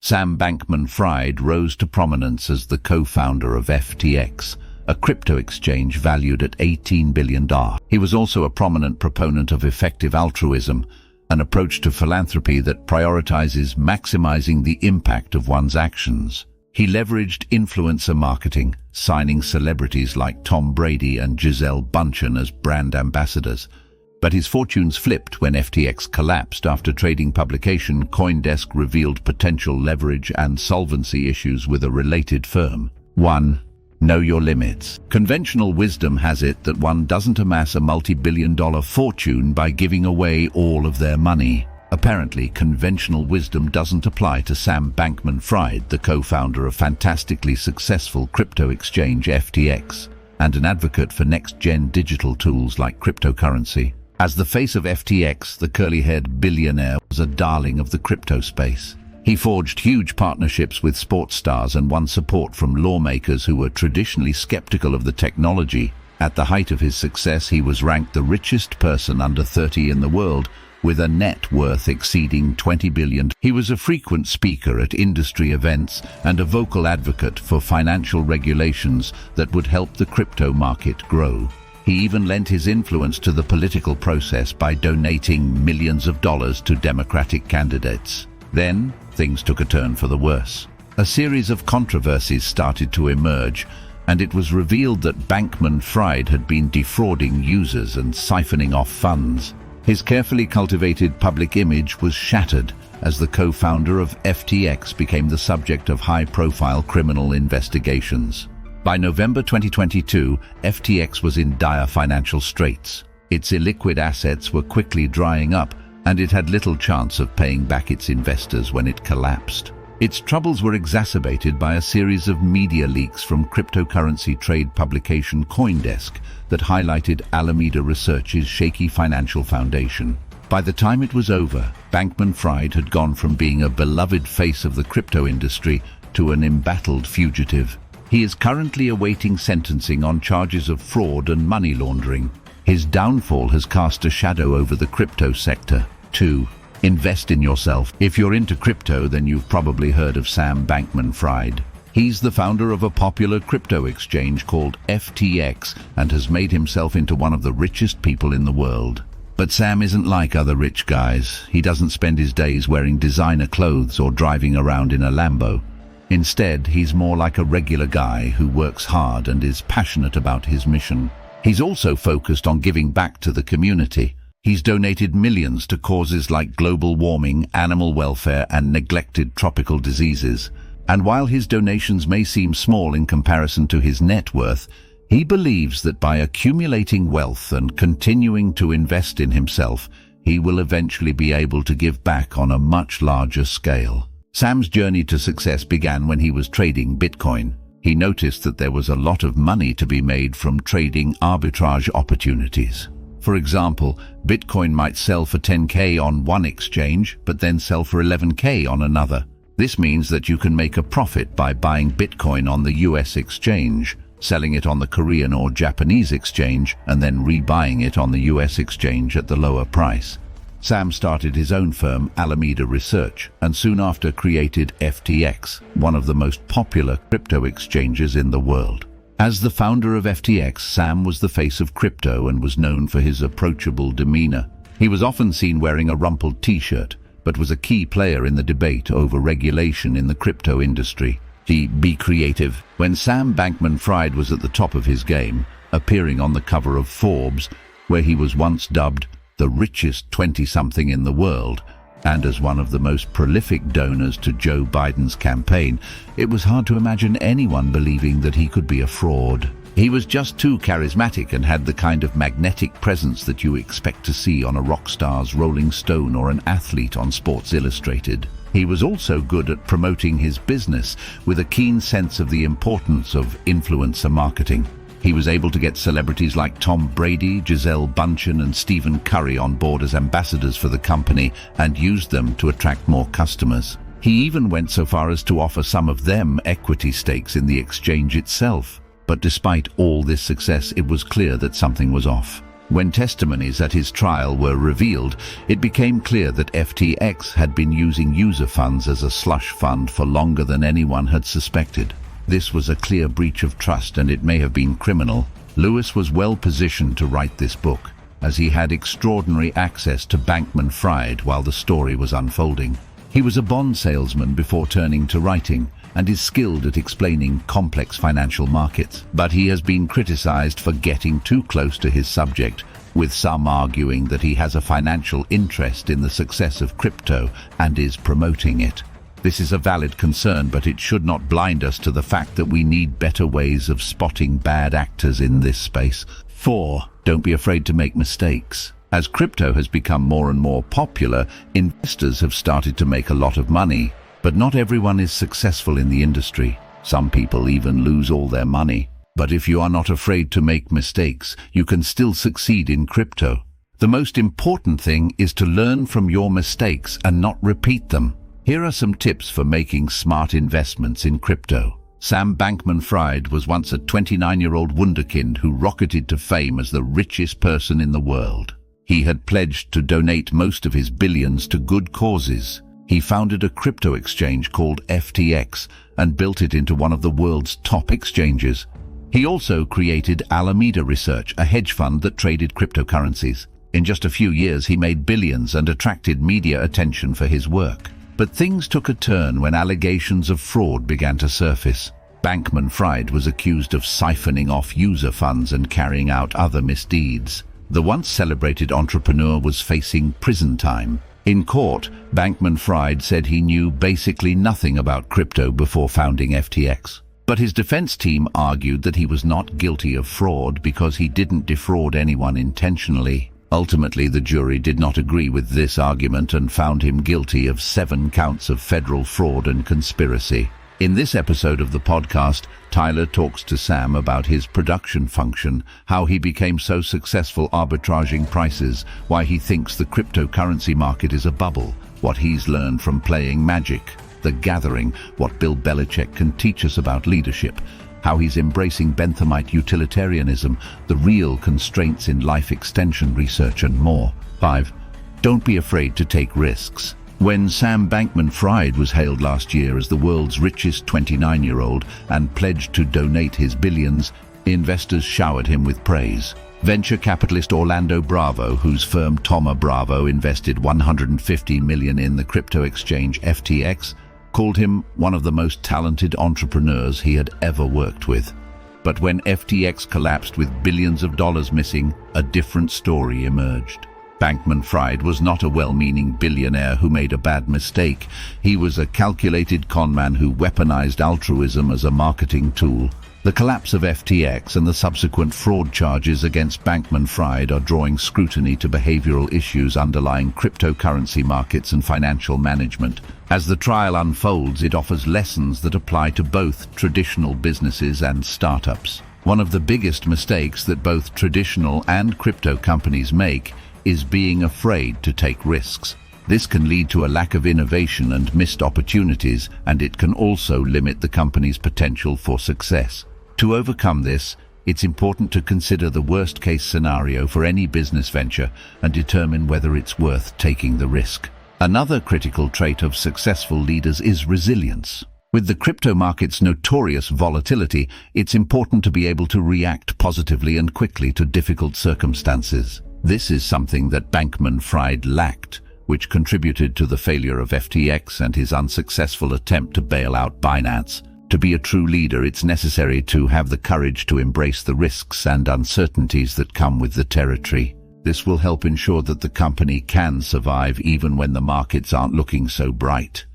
Sam Bankman-Fried rose to prominence as the co-founder of FTX, a crypto exchange valued at $18 billion. He was also a prominent proponent of effective altruism, an approach to philanthropy that prioritizes maximizing the impact of one's actions. He leveraged influencer marketing, signing celebrities like Tom Brady and Gisele Bündchen as brand ambassadors. But his fortunes flipped when FTX collapsed after trading publication CoinDesk revealed potential leverage and solvency issues with a related firm. 1. Know your limits. Conventional wisdom has it that one doesn't amass a multi-billion-dollar fortune by giving away all of their money. Apparently, conventional wisdom doesn't apply to Sam Bankman-Fried, the co-founder of fantastically successful crypto exchange FTX, and an advocate for next-gen digital tools like cryptocurrency. As the face of FTX, the curly-haired billionaire was a darling of the crypto space. He forged huge partnerships with sports stars and won support from lawmakers who were traditionally skeptical of the technology. At the height of his success, he was ranked the richest person under 30 in the world, with a net worth exceeding $20 billion. He was a frequent speaker at industry events and a vocal advocate for financial regulations that would help the crypto market grow. He even lent his influence to the political process by donating millions of dollars to Democratic candidates. Then, things took a turn for the worse. A series of controversies started to emerge, and it was revealed that Bankman-Fried had been defrauding users and siphoning off funds. His carefully cultivated public image was shattered as the co-founder of FTX became the subject of high-profile criminal investigations. By November 2022, FTX was in dire financial straits. Its illiquid assets were quickly drying up, and it had little chance of paying back its investors when it collapsed. Its troubles were exacerbated by a series of media leaks from cryptocurrency trade publication CoinDesk that highlighted Alameda Research's shaky financial foundation. By the time it was over, Bankman-Fried had gone from being a beloved face of the crypto industry to an embattled fugitive. He is currently awaiting sentencing on charges of fraud and money laundering. His downfall has cast a shadow over the crypto sector. 2. Invest in yourself. If you're into crypto, then you've probably heard of Sam Bankman-Fried. He's the founder of a popular crypto exchange called FTX and has made himself into one of the richest people in the world. But Sam isn't like other rich guys. He doesn't spend his days wearing designer clothes or driving around in a Lambo. Instead, he's more like a regular guy who works hard and is passionate about his mission. He's also focused on giving back to the community. He's donated millions to causes like global warming, animal welfare, and neglected tropical diseases. And while his donations may seem small in comparison to his net worth, he believes that by accumulating wealth and continuing to invest in himself, he will eventually be able to give back on a much larger scale. Sam's journey to success began when he was trading Bitcoin. He noticed that there was a lot of money to be made from trading arbitrage opportunities. For example, Bitcoin might sell for 10K on one exchange, but then sell for 11K on another. This means that you can make a profit by buying Bitcoin on the US exchange, selling it on the Korean or Japanese exchange, and then rebuying it on the US exchange at the lower price. Sam started his own firm, Alameda Research, and soon after created FTX, one of the most popular crypto exchanges in the world. As the founder of FTX, Sam was the face of crypto and was known for his approachable demeanor. He was often seen wearing a rumpled t-shirt, but was a key player in the debate over regulation in the crypto industry. Be creative. When Sam Bankman-Fried was at the top of his game, appearing on the cover of Forbes, where he was once dubbed the richest 20-something in the world, and as one of the most prolific donors to Joe Biden's campaign, it was hard to imagine anyone believing that he could be a fraud. He was just too charismatic and had the kind of magnetic presence that you expect to see on a rock star's Rolling Stone or an athlete on Sports Illustrated. He was also good at promoting his business with a keen sense of the importance of influencer marketing. He was able to get celebrities like Tom Brady, Gisele Bündchen, and Stephen Curry on board as ambassadors for the company and used them to attract more customers. He even went so far as to offer some of them equity stakes in the exchange itself. But despite all this success, it was clear that something was off. When testimonies at his trial were revealed, it became clear that FTX had been using user funds as a slush fund for longer than anyone had suspected. This was a clear breach of trust, and it may have been criminal. Lewis was well positioned to write this book, as he had extraordinary access to Bankman-Fried while the story was unfolding. He was a bond salesman before turning to writing, and is skilled at explaining complex financial markets. But he has been criticized for getting too close to his subject, with some arguing that he has a financial interest in the success of crypto and is promoting it. This is a valid concern, but it should not blind us to the fact that we need better ways of spotting bad actors in this space. 4. Don't be afraid to make mistakes. As crypto has become more and more popular, investors have started to make a lot of money. But not everyone is successful in the industry. Some people even lose all their money. But if you are not afraid to make mistakes, you can still succeed in crypto. The most important thing is to learn from your mistakes and not repeat them. Here are some tips for making smart investments in crypto. Sam Bankman-Fried was once a 29-year-old wunderkind who rocketed to fame as the richest person in the world. He had pledged to donate most of his billions to good causes. He founded a crypto exchange called FTX and built it into one of the world's top exchanges. He also created Alameda Research, a hedge fund that traded cryptocurrencies. In just a few years, he made billions and attracted media attention for his work. But things took a turn when allegations of fraud began to surface. Bankman-Fried was accused of siphoning off user funds and carrying out other misdeeds. The once celebrated entrepreneur was facing prison time. In court, Bankman-Fried said he knew basically nothing about crypto before founding FTX. But his defense team argued that he was not guilty of fraud because he didn't defraud anyone intentionally. Ultimately, the jury did not agree with this argument and found him guilty of 7 counts of federal fraud and conspiracy. In this episode of the podcast, Tyler talks to Sam about his production function, how he became so successful arbitraging prices, why he thinks the cryptocurrency market is a bubble, what he's learned from playing Magic, The Gathering, what Bill Belichick can teach us about leadership, how he's embracing Benthamite utilitarianism, the real constraints in life extension research, and more. 5. Don't be afraid to take risks. When Sam Bankman-Fried was hailed last year as the world's richest 29-year-old and pledged to donate his billions, investors showered him with praise. Venture capitalist Orlando Bravo, whose firm Thoma Bravo invested $150 million in the crypto exchange FTX, called him one of the most talented entrepreneurs he had ever worked with. But when FTX collapsed with billions of dollars missing, a different story emerged. Bankman-Fried was not a well-meaning billionaire who made a bad mistake. He was a calculated conman who weaponized altruism as a marketing tool. The collapse of FTX and the subsequent fraud charges against Bankman-Fried are drawing scrutiny to behavioral issues underlying cryptocurrency markets and financial management. As the trial unfolds, it offers lessons that apply to both traditional businesses and startups. One of the biggest mistakes that both traditional and crypto companies make is being afraid to take risks. This can lead to a lack of innovation and missed opportunities, and it can also limit the company's potential for success. To overcome this, it's important to consider the worst-case scenario for any business venture and determine whether it's worth taking the risk. Another critical trait of successful leaders is resilience. With the crypto market's notorious volatility, it's important to be able to react positively and quickly to difficult circumstances. This is something that Bankman-Fried lacked, which contributed to the failure of FTX and his unsuccessful attempt to bail out Binance. To be a true leader, it's necessary to have the courage to embrace the risks and uncertainties that come with the territory. This will help ensure that the company can survive even when the markets aren't looking so bright.